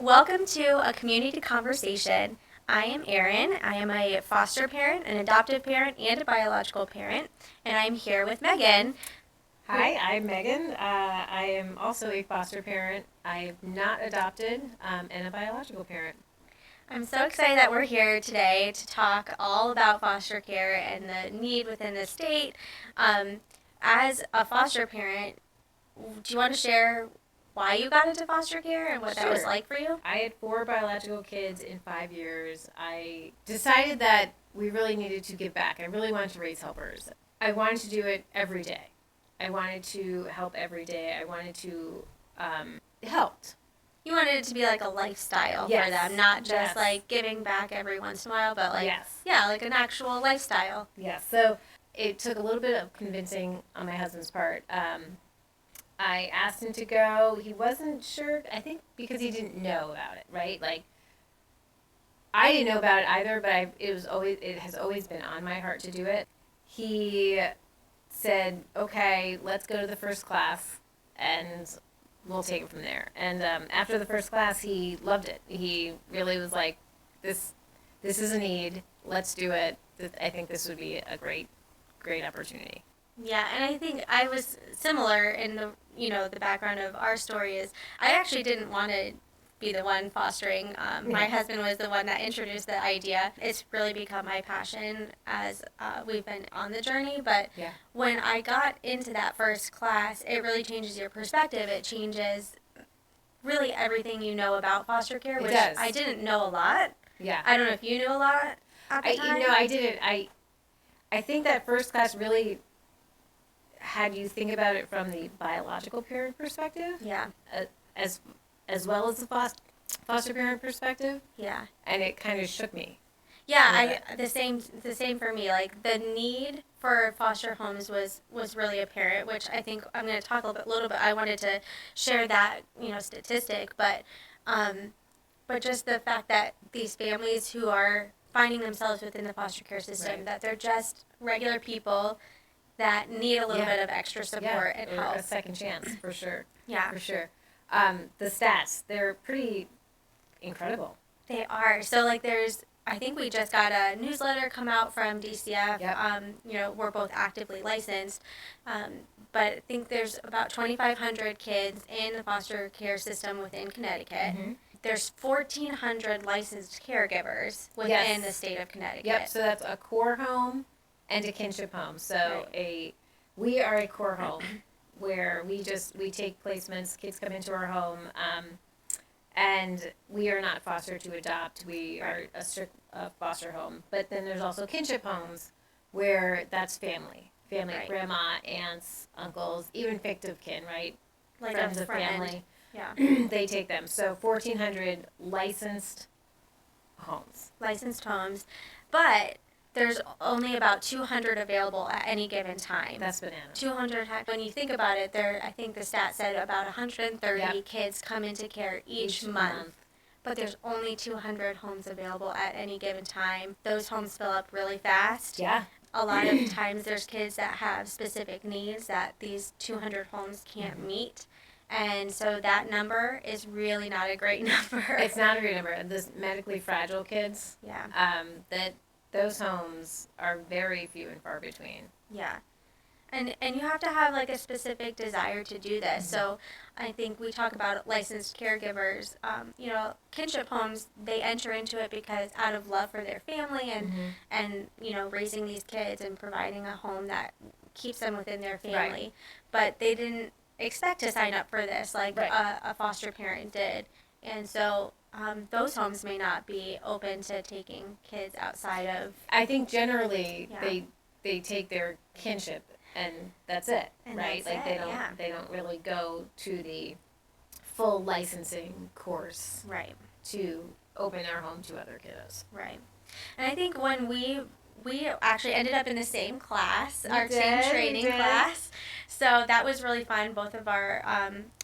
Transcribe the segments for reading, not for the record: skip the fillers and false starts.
Welcome to a community conversation. I am Erin. I am a foster parent, an adoptive parent, and a biological parent, and I'm here with Megan. Hi, I'm Megan. I am also a foster parent. I'm not adopted and a biological parent. I'm so excited that we're here today to talk all about foster care and the need within the state. As a foster parent, do you want to share why you got into foster care and what that was like for you? I had 4 biological kids in 5 years. I decided that we really needed to give back. I really wanted to raise helpers. I wanted to do it every day. I wanted to help every day. I wanted to help. You wanted it to be like a lifestyle for them, not just like giving back every once in a while, but like, like an actual lifestyle. Yes. So it took a little bit of convincing on my husband's part. I asked him to go. He wasn't sure, I think because he didn't know about it, right? Like, I didn't know about it either, but it has always been on my heart to do it. He said, okay, let's go to the first class, and we'll take it from there. And after the first class, he loved it. He really was like, this is a need. Let's do it. I think this would be a great opportunity. Yeah, and I think I was similar in the background of our story is I actually didn't want to be the one fostering. My husband was the one that introduced the idea. It's really become my passion as we've been on the journey. But when I got into that first class, it really changes your perspective. It changes really everything you know about foster care, which I didn't know a lot. Yeah. I don't know if you knew a lot at the time. I didn't. I think that first class really had you think about it from the biological parent perspective. Yeah. As well as the foster parent perspective. Yeah. And it kind of shook me. Yeah, the same for me. Like the need for foster homes was really apparent, which I think I'm going to talk a little bit. I wanted to share that statistic, but just the fact that these families who are finding themselves within the foster care system, that they're just regular people that need a little bit of extra support and help. A second chance, for sure. Yeah. For sure. The stats, they're pretty incredible. They are. So, like, I think we just got a newsletter come out from DCF. Yep. We're both actively licensed. But I think there's about 2,500 kids in the foster care system within Connecticut. Mm-hmm. There's 1,400 licensed caregivers within the state of Connecticut. Yep, so that's a core home and a kinship home. So we are a core home where we take placements. Kids come into our home, and we are not foster to adopt. We are a strict foster home. But then there's also kinship homes where that's family, grandma, aunts, uncles, even fictive kin, right? Like friends of family. Yeah. They take them. So 1,400 licensed homes. But there's only about 200 available at any given time. That's bananas. 200. When you think about it, I think the stat said about 130 kids come into care each month. But there's only 200 homes available at any given time. Those homes fill up really fast. Yeah. A lot of times there's kids that have specific needs that these 200 homes can't meet. And so that number is really not a great number. It's not a great number. This medically fragile kids. Yeah. Those homes are very few and far between. Yeah. And you have to have like a specific desire to do this. Mm-hmm. So I think we talk about licensed caregivers. Kinship homes, they enter into it because out of love for their family and raising these kids and providing a home that keeps them within their family. Right. But they didn't expect to sign up for this like a foster parent did. And so those homes may not be open to taking kids outside of... I think generally they take their kinship and that's it, right? Like they don't really go to the full licensing course to open their home to other kiddos. Right. And I think when we actually ended up in the same class, our team training class. So that was really fun. Both of our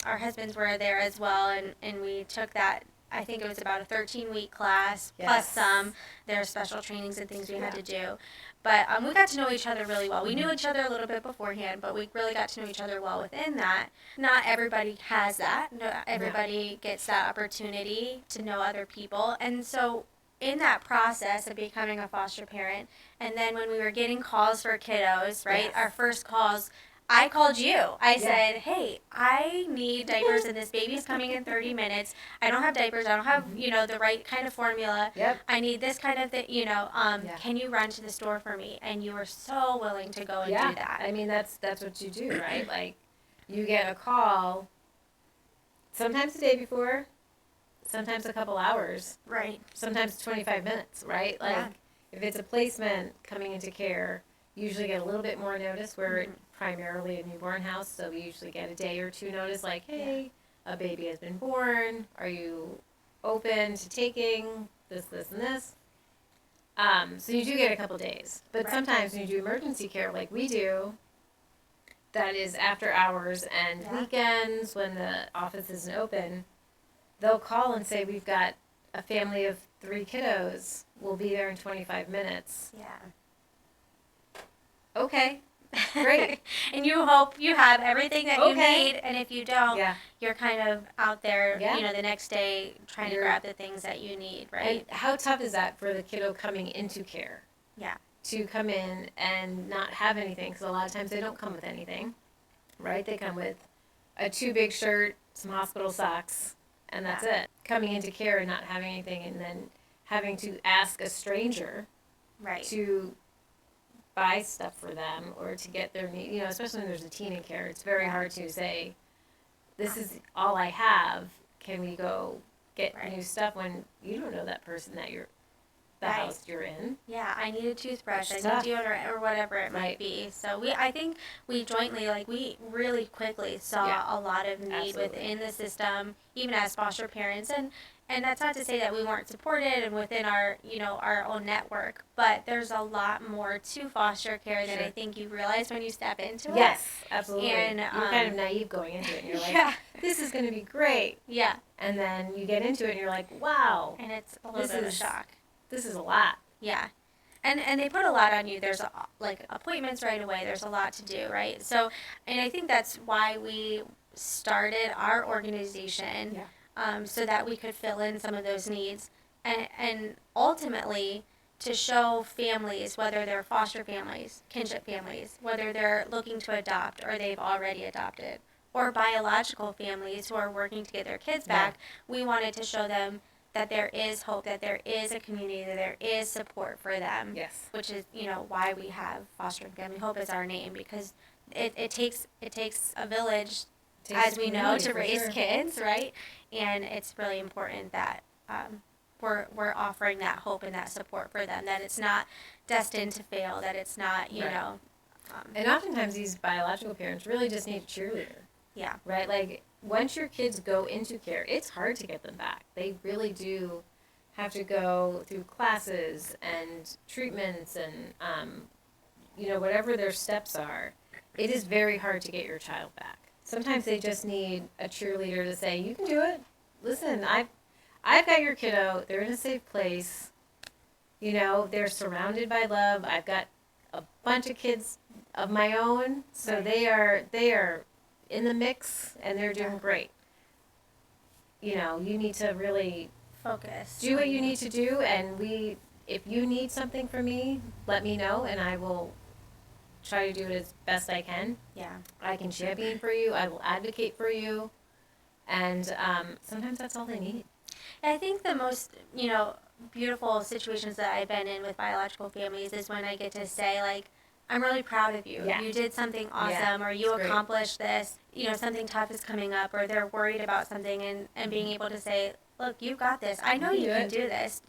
husbands were there as well, and we took that. I think it was about a 13-week class, plus some. There are special trainings and things we had to do. But we got to know each other really well. We knew each other a little bit beforehand, but we really got to know each other well within that. Not everybody has that. Not everybody gets that opportunity to know other people. And so in that process of becoming a foster parent, and then when we were getting calls for kiddos, right, our first calls, I called you. I said, hey, I need diapers and this baby's coming in 30 minutes. I don't have diapers. I don't have, the right kind of formula. Yep. I need this kind of thing, can you run to the store for me? And you were so willing to go and do that. I mean, that's what you do, right? Like, you get a call sometimes the day before, sometimes a couple hours. Right. Sometimes 25 minutes, right? Like, if it's a placement coming into care, you usually get a little bit more notice. We're primarily a newborn house, so we usually get a day or two notice, like, hey, a baby has been born. Are you open to taking this, and this? So you do get a couple days. But sometimes when you do emergency care like we do, that is after hours and weekends when the office isn't open, they'll call and say, we've got a family of 3 kiddos. We'll be there in 25 minutes. Yeah. Okay. Great. And you hope you have everything that you need, and if you don't, you're kind of out there, the next day trying to grab the things that you need, right? And how tough is that for the kiddo coming into care? Yeah. To come in and not have anything, because a lot of times they don't come with anything, right? They come with a too big shirt, some hospital socks, and that's it. Coming into care and not having anything, and then having to ask a stranger to buy stuff for them or to get their need, especially when there's a teen in care, it's very hard to say, this is all I have, can we go get new stuff when you don't know that person that the house you're in. Yeah, I need a toothbrush, I need deodorant, or whatever it might be. So I think we jointly, we really quickly saw a lot of need within the system, even as foster parents, and that's not to say that we weren't supported and within our, our own network, but there's a lot more to foster care than I think you realize when you step into it. Yes, absolutely. And you're kind of um, naive going into it, and you're like, this is going to be great. Yeah. And then you get into it, and you're like, wow. And it's a little bit of a shock. This is a lot. Yeah. And they put a lot on you. There's appointments right away. There's a lot to do, right? So, and I think that's why we started our organization, so that we could fill in some of those needs, and ultimately to show families, whether they're foster families, kinship families, whether they're looking to adopt or they've already adopted, or biological families who are working to get their kids back, we wanted to show them that there is hope, that there is a community, that there is support for them. Yes. Which is, why we have Foster and Family Hope as our name, because it takes a village, as we know, to raise kids, right? And it's really important that we're offering that hope and that support for them, that it's not destined to fail, that it's not, and oftentimes these biological parents really just need a cheerleader. Yeah. Right? Like, once your kids go into care, it's hard to get them back. They really do have to go through classes and treatments and, whatever their steps are. It is very hard to get your child back. Sometimes they just need a cheerleader to say, you can do it. Listen, I've got your kiddo. They're in a safe place. They're surrounded by love. I've got a bunch of kids of my own, so they are in the mix, and they're doing great. You need to really focus. Do what you need to do, and if you need something from me, let me know, and I will try to do it as best I can. Yeah. I can champion for you. I will advocate for you, and sometimes that's all they need. I think the most, beautiful situations that I've been in with biological families is when I get to say, I'm really proud of you. Yeah. You did something awesome, or you accomplished this. Something tough is coming up, or they're worried about something, and being able to say, look, you've got this. I know you can do this.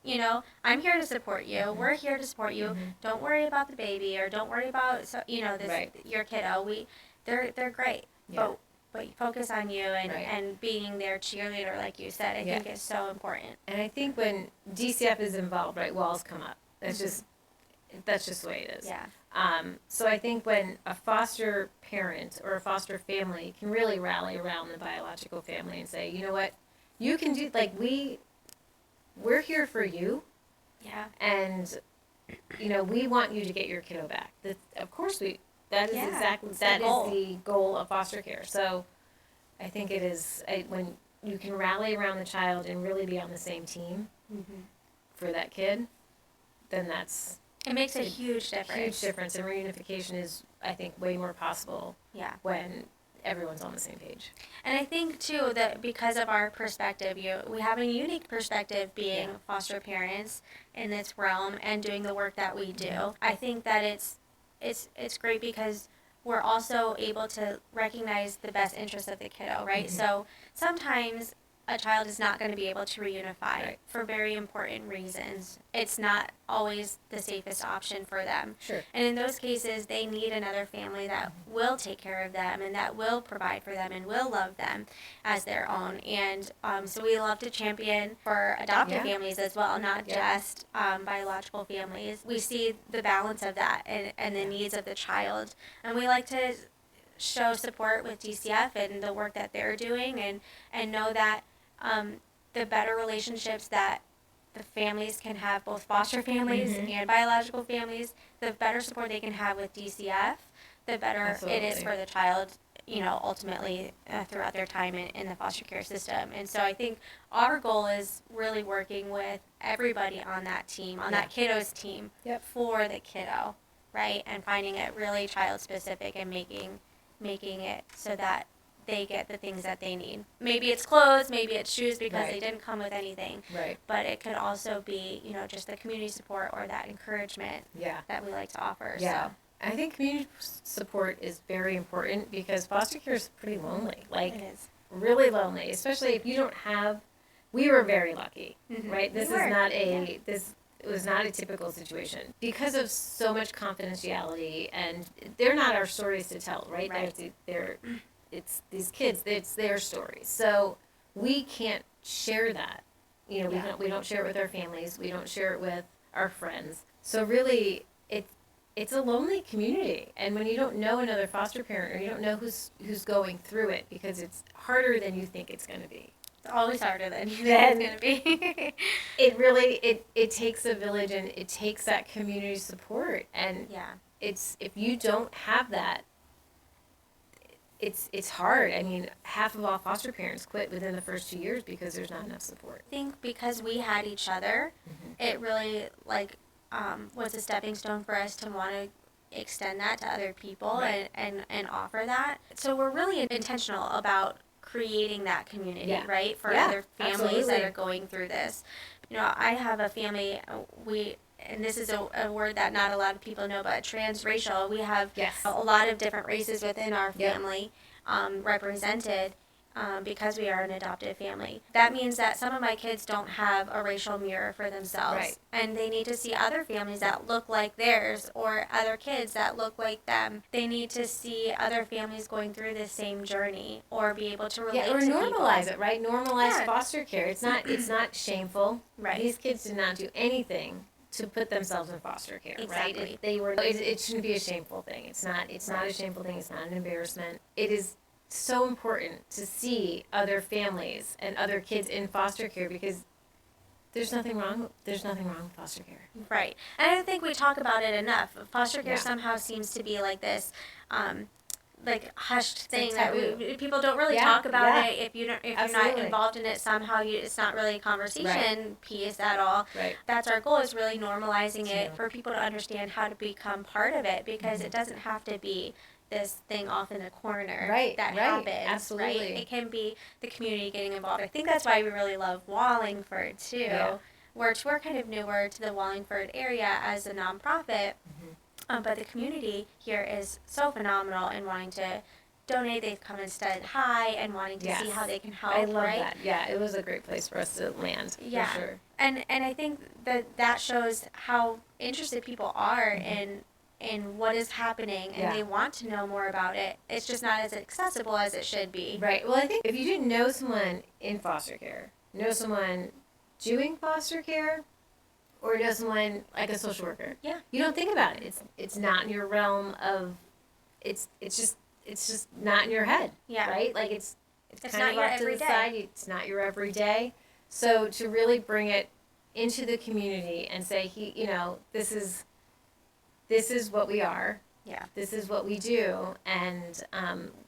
I'm here to support you. Mm-hmm. We're here to support you. Mm-hmm. Don't worry about the baby, or don't worry about your kiddo. They're great. Yeah. But focus on you and being their cheerleader, like you said, I think is so important. And I think when DCF is involved, walls come up. That's just the way it is. Yeah. So I think when a foster parent or a foster family can really rally around the biological family and say, you know what, you can do, we're here for you. Yeah. And we want you to get your kiddo back. Of course that is exactly, it's that the is goal. the goal of foster care. So I think it is, when you can rally around the child and really be on the same team for that kid, then that's It makes a huge difference. huge difference. And reunification is, I think, way more possible when everyone's on the same page. And I think too that because of our perspective, we have a unique perspective being Yeah. foster parents in this realm and doing the work that we do. I think that it's great because we're also able to recognize the best interest of the kiddo, right? So sometimes a child is not going to be able to reunify for very important reasons. It's not always the safest option for them. Sure. And in those cases, they need another family that will take care of them and that will provide for them and will love them as their own. And so we love to champion for adoptive families as well, not just biological families. We see the balance of that and the needs of the child. And we like to show support with DCF and the work that they're doing and know that the better relationships that the families can have, both foster families and biological families, the better support they can have with DCF, the better it is for the child, ultimately throughout their time in the foster care system. And so I think our goal is really working with everybody on that team, on that kiddo's team, for the kiddo, right? And finding it really child specific and making it so that they get the things that they need. Maybe it's clothes, maybe it's shoes because they didn't come with anything. Right. But it could also be, just the community support or that encouragement that we like to offer. Yeah. So I think community support is very important because foster care is pretty lonely. Like, it is. really lonely, especially if you don't have, we were very lucky, right? This We is were. not it was not a typical situation because of so much confidentiality, and they're not our stories to tell, right? It's these kids, it's their stories. So we can't share that. We don't share it with our families. We don't share it with our friends. So really, it's a lonely community. And when you don't know another foster parent or you don't know who's going through it, because it's harder than you think it's going to be. It's always harder than you think it's going to be. It really, it takes a village, and it takes that community support. And it's, if you don't have that, it's hard. I mean, half of all foster parents quit within the first 2 years because there's not enough support. I think because we had each other, it really was a stepping stone for us to want to extend that to other people and offer that. So we're really intentional about creating that community, right, for other families that are going through this. I have a family, and this is a word that not a lot of people know, but transracial. We have a lot of different races within our family represented because we are an adoptive family. That means that some of my kids don't have a racial mirror for themselves, and they need to see other families that look like theirs or other kids that look like them. They need to see other families going through the same journey or be able to relate or to normalize people. it, right? Normalize foster care. It's not shameful. Right. These kids did not do anything to put themselves in foster care, Exactly. right? It shouldn't be a shameful thing. It's not a shameful thing. It's not an embarrassment. It is so important to see other families and other kids in foster care because there's nothing wrong with foster care. Right. And I don't think we talk about it enough. Foster care somehow seems to be like this hushed thing that people don't really talk about it. If you're not involved in it somehow, it's not really a conversation piece at all. Right. That's our goal, is really normalizing it for people to understand how to become part of it, because it doesn't have to be this thing off in the corner that happens. Absolutely. Right? It can be the community getting involved. I think that's why we really love Wallingford too. We're kind of newer to the Wallingford area as a nonprofit. But the community here is so phenomenal in wanting to donate. They've come and said hi and wanting to see how they can help. I love that. Yeah, it was a great place for us to land. For sure. And I think that shows how interested people are in what is happening, and they want to know more about it. It's just not as accessible as it should be. Right. Well, I think if you didn't know someone in foster care, know someone doing foster care, or know someone like a social worker, you don't think about it. It's not in your realm of. It's just not in your head. Right. Like it's kind not of your off to the everyday. side. It's not your everyday. So to really bring it into the community and say, this is what we are. Yeah. This is what we do, and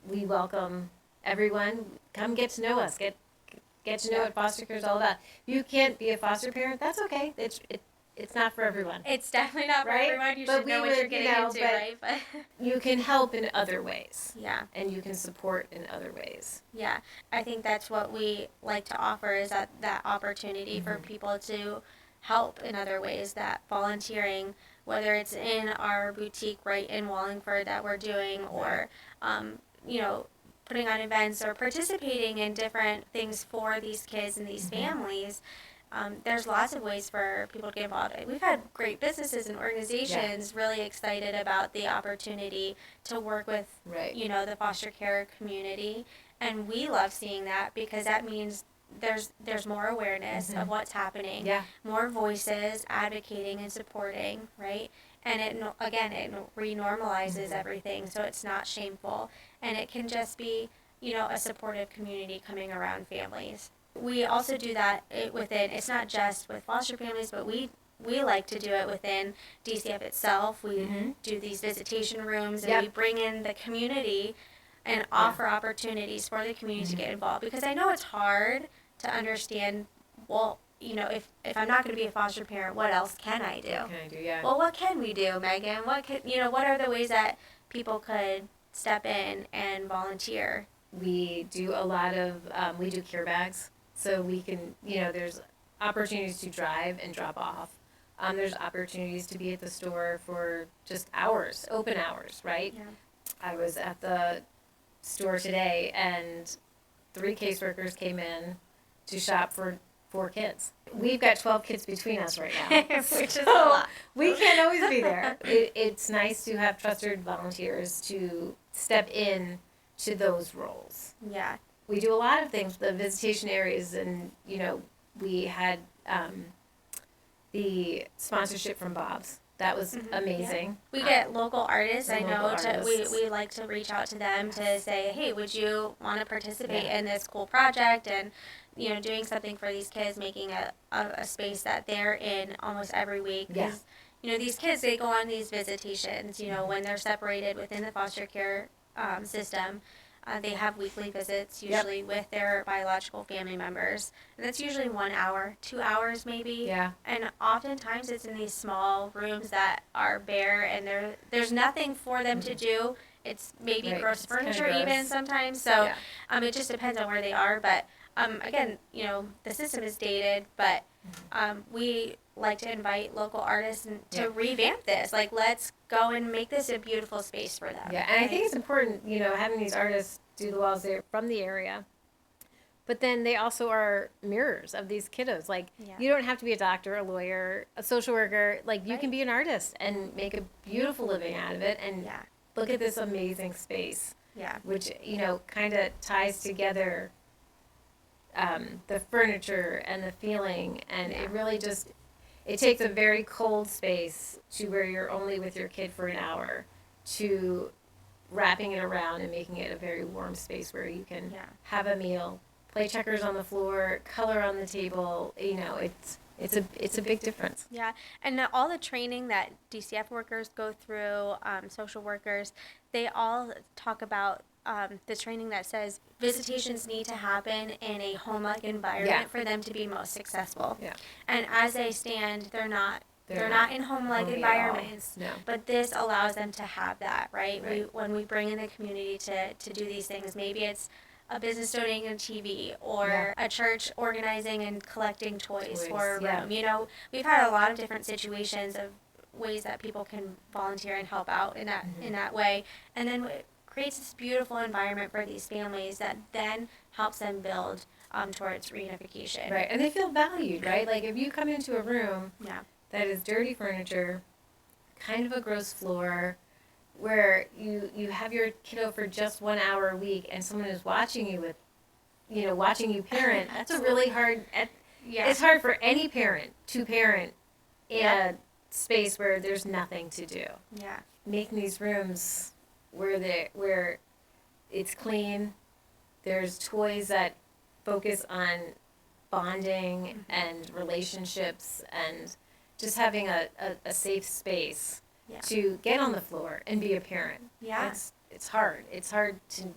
we welcome everyone. Come get to know us. Get to know what foster care is all about. If you can't be a foster parent, that's okay. It's not for everyone. It's definitely not for Right? everyone. You But should we know what would, you're getting into, but right? But you can help in other ways. yeah. And you can support in other ways. Yeah, I think that's what we like to offer is that opportunity for people to help in other ways. That volunteering, whether it's in our boutique right in Wallingford that we're doing, or you know, putting on events or participating in different things for these kids and these families. There's lots of ways for people to get involved. We've had great businesses and organizations really excited about the opportunity to work with, the foster care community, and we love seeing that because that means there's more awareness of what's happening, more voices advocating and supporting, right? And it renormalizes everything, so it's not shameful, and it can just be, a supportive community coming around families. We also do that within, it's not just with foster families, but we like to do it within DCF itself. We do these visitation rooms, and we bring in the community and offer opportunities for the community to get involved. Because I know it's hard to understand, well, if I'm not going to be a foster parent, what else can I do? Well, what can we do, Megan? What are the ways that people could step in and volunteer? We do a lot of, we do care bags. So we can, there's opportunities to drive and drop off. There's opportunities to be at the store for just hours, open hours, right? Yeah. I was at the store today and 3 caseworkers came in to shop for 4 kids. We've got 12 kids between us right now. Which is a lot. We can't always be there. It's nice to have trusted volunteers to step in to those roles. Yeah. We do a lot of things, the visitation areas, and, we had the sponsorship from Bob's. That was amazing. We get local artists. I know artists. we like to reach out to them to say, hey, would you want to participate in this cool project, and doing something for these kids, making a space that they're in almost every week. Because these kids, they go on these visitations. When they're separated within the foster care system. They have weekly visits, usually with their biological family members. And that's usually 1 hour, 2 hours maybe. Yeah. And oftentimes it's in these small rooms that are bare, and there's nothing for them to do. It's maybe gross furniture even sometimes. So it just depends on where they are. But again, the system is dated, but we like to invite local artists to revamp this. Like, let's go and make this a beautiful space for them. Yeah, and I think it's important, having these artists do the walls there from the area. But then they also are mirrors of these kiddos. Like, you don't have to be a doctor, a lawyer, a social worker. Like, you can be an artist and make a beautiful living out of it. And look at this amazing space. Yeah. Which, kind of ties together the furniture and the feeling. And it really just, it takes a very cold space to where you're only with your kid for an hour to wrapping it around and making it a very warm space where you can have a meal, play checkers on the floor, color on the table. It's a big difference. Yeah, and all the training that DCF workers go through, social workers, they all talk about the training that says visitations need to happen in a home-like environment for them to be most successful. Yeah. And as they stand, they're not in home-like environments. No. But this allows them to have that, right? When we bring in the community to do these things, maybe it's a business donating a TV or a church organizing and collecting toys for a room. We've had a lot of different situations of ways that people can volunteer and help out in that way. And then it creates this beautiful environment for these families that then helps them build towards reunification. Right, and they feel valued, right? Like, if you come into a room that is dirty furniture, kind of a gross floor, where you have your kiddo for just 1 hour a week and someone is watching you watching you parent, that's a really hard, it's hard for any parent to parent in a space where there's nothing to do. Yeah. Making these rooms where it's clean, there's toys that focus on bonding and relationships and just having a safe space to get on the floor and be a parent. Yeah. It's hard. It's hard to,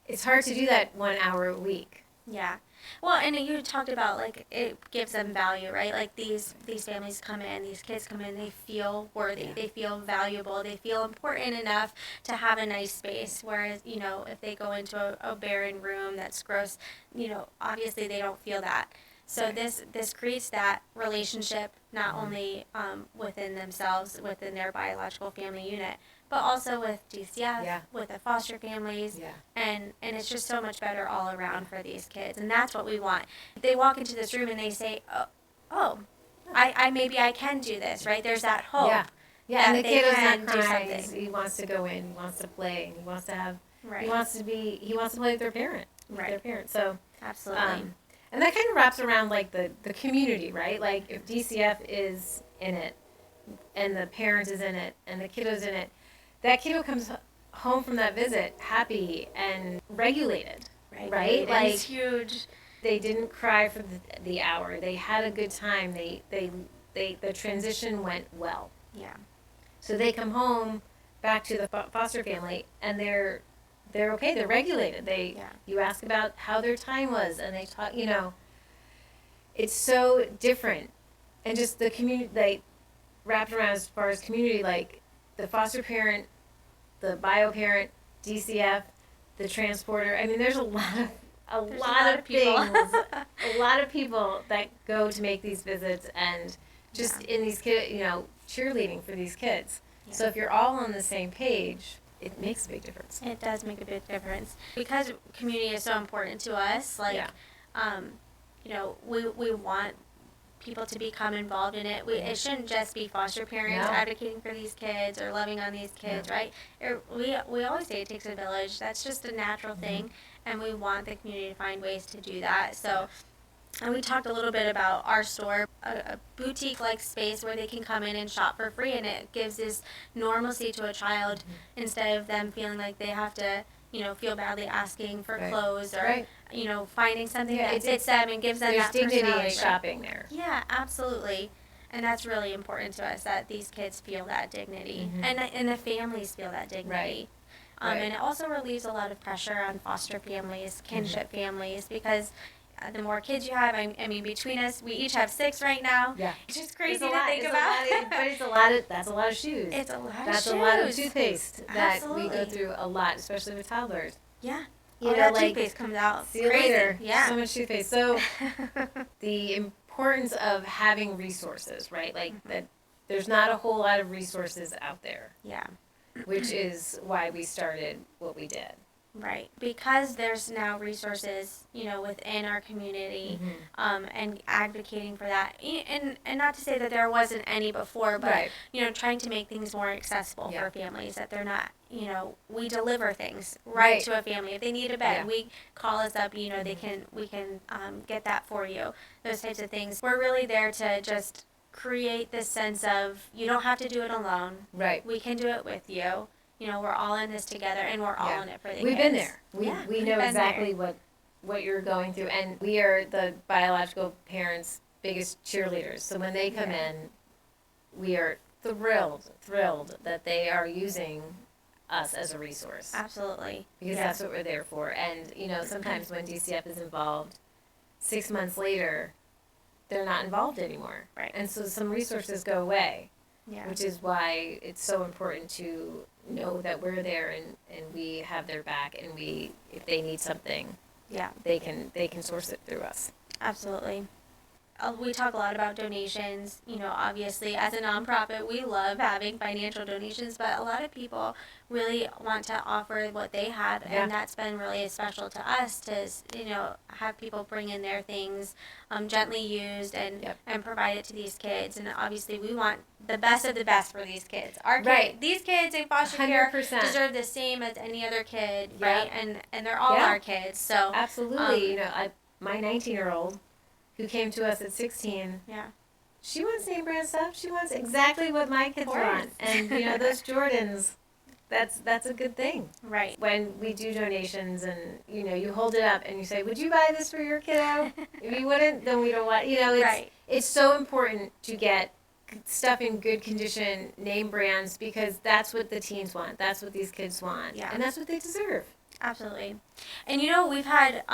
it's hard to do that 1 hour a week. Yeah. Well, and you talked about, like, it gives them value, right? Like, these families come in, these kids come in, they feel worthy, they feel valuable, they feel important enough to have a nice space. Whereas, if they go into a barren room that's gross, obviously they don't feel that. So this creates that relationship not only within themselves, within their biological family unit, but also with DCF, with the foster families, and it's just so much better all around for these kids, and that's what we want. If they walk into this room and they say, I maybe I can do this, right? There's that hope. Yeah, and the kid is not do crying. something. He wants to go in. He wants to play. He wants to have. Right. He wants to play with their parent. Right. Their parent. So absolutely. And that kind of wraps around like the community, right? Like if DCF is in it, and the parent is in it, and the kiddo's in it, that kiddo comes home from that visit happy and regulated, right? Like, it's huge. They didn't cry for the hour. They had a good time. The transition went well. Yeah. So they come home back to the foster family, and they're okay. They're regulated. You ask about how their time was, and they talk. It's so different, and just the community. They wrapped around as far as community, like the foster parent, the bio parent, DCF, the transporter. I mean, there's a lot of people. things, a lot of people that go to make these visits, and just in these cheerleading for these kids. Yeah. So if you're all on the same page, it makes a big difference. It does make a big difference. Because community is so important to us, we want people to become involved in it. It shouldn't just be foster parents advocating for these kids or loving on these kids, right? We always say it takes a village. That's just a natural thing, and we want the community to find ways to do that. So, and we talked a little bit about our store, a boutique-like space where they can come in and shop for free, and it gives this normalcy to a child instead of them feeling like they have to, feel badly asking for clothes or, finding something that fits them and gives them that personality. There's dignity in shopping there. Yeah, absolutely. And that's really important to us, that these kids feel that dignity, and the families feel that dignity. And it also relieves a lot of pressure on foster families, kinship families, because the more kids you have, I mean, between us, we each have 6 right now. Yeah. It's just crazy to think about. But that's a lot of shoes. It's a lot of shoes. That's a lot of toothpaste Absolutely. that we go through a lot, especially with toddlers. Yeah. That toothpaste comes out. See you later. Yeah. So much toothpaste. So the importance of having resources, right? Like that there's not a whole lot of resources out there. Yeah. Which is why we started what we did. Right, because there's now resources, within our community, and advocating for that, and not to say that there wasn't any before, but trying to make things more accessible for families, that they're not, we deliver things to a family. If they need a bed, we call us up, we can get that for you. Those types of things. We're really there to just create this sense of you don't have to do it alone. Right. We can do it with you. We're all in this together, and we're all in it for the kids. We've been there. We know exactly what you're going through, and we are the biological parents' biggest cheerleaders. So when they come in, we are thrilled that they are using us as a resource. Absolutely. Because that's what we're there for. And, sometimes when DCF is involved, 6 months later, they're not involved anymore. Right. And so some resources go away. Yeah. Which is why it's so important to know that we're there and we have their back, and if they need something, they can source it through us. Absolutely. We talk a lot about donations. Obviously, as a nonprofit, we love having financial donations, but a lot of people really want to offer what they have, and that's been really special to us to, have people bring in their things, gently used, and provide it to these kids. And obviously, we want the best of the best for these kids. Our kids, these kids in foster care 100%. deserve the same as any other kid, right? And they're all our kids. So absolutely, my 19-year-old. Who came to us at 16. Yeah. She wants name brand stuff. She wants exactly what my kids want. And, those Jordans, that's a good thing. Right. When we do donations and, you hold it up and you say, would you buy this for your kiddo? If you wouldn't, then we don't want, Right. it's so important to get stuff in good condition, name brands, because that's what the teens want. That's what these kids want. Yeah. And that's what they deserve. Absolutely. And we've had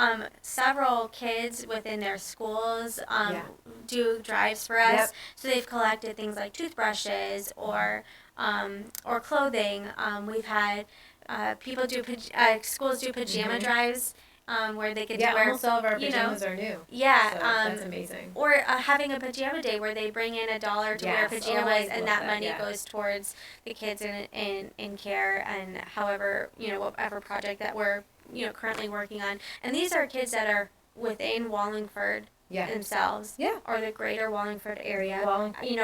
several kids within their schools do drives for us. Yep. So they've collected things like toothbrushes or clothing. We've had people do schools do pajama drives where they get to wear. Almost all of our pajamas are new. Yeah, so that's amazing. Or having a pajama day where they bring in $1 to wear pajamas, and that money goes towards the kids in care and however whatever project that we're currently working on. And these are kids that are within Wallingford themselves, or the greater Wallingford area.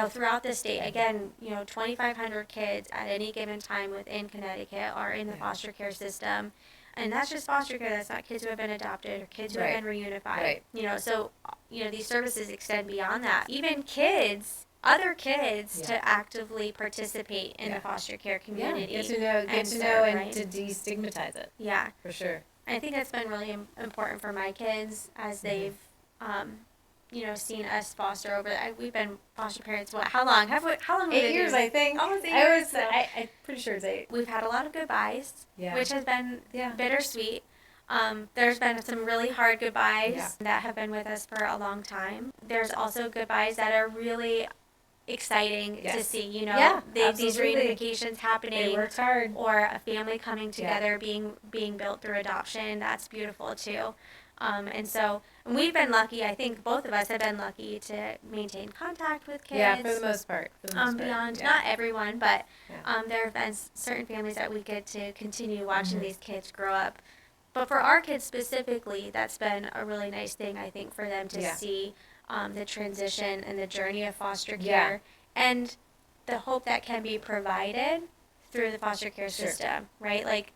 Throughout the state. Again, 2,500 kids at any given time within Connecticut are in the foster care system. And that's just foster care. That's not kids who have been adopted or kids who have been reunified. So these services extend beyond that. Even other kids, to actively participate in the foster care community. Get to know, and to destigmatize it. Yeah, for sure. I think that's been really important for my kids as they've, seen us foster over. We've been foster parents. How long? How long? Have 8 years, I think. Almost 8 years. I'm pretty sure it's 8. We've had a lot of goodbyes, which has been bittersweet. There's been some really hard goodbyes that have been with us for a long time. There's also goodbyes that are really exciting to see. These reunifications happening. They worked hard. Or a family coming together, being built through adoption. That's beautiful too. And we've been lucky. I think both of us have been lucky to maintain contact with kids. Yeah, for the most part. Beyond, not everyone, but there have been certain families that we get to continue watching these kids grow up. But for our kids specifically, that's been a really nice thing, I think, for them to see the transition and the journey of foster care and the hope that can be provided through the foster care system, right? Like,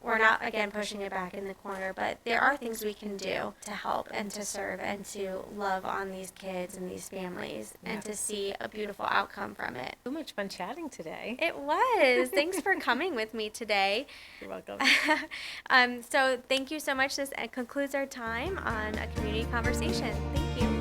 we're not, again, pushing it back in the corner, but there are things we can do to help and to serve and to love on these kids and these families and to see a beautiful outcome from it. So much fun chatting today. It was. Thanks for coming with me today. You're welcome. So thank you so much. This concludes our time on a community conversation. Thank you.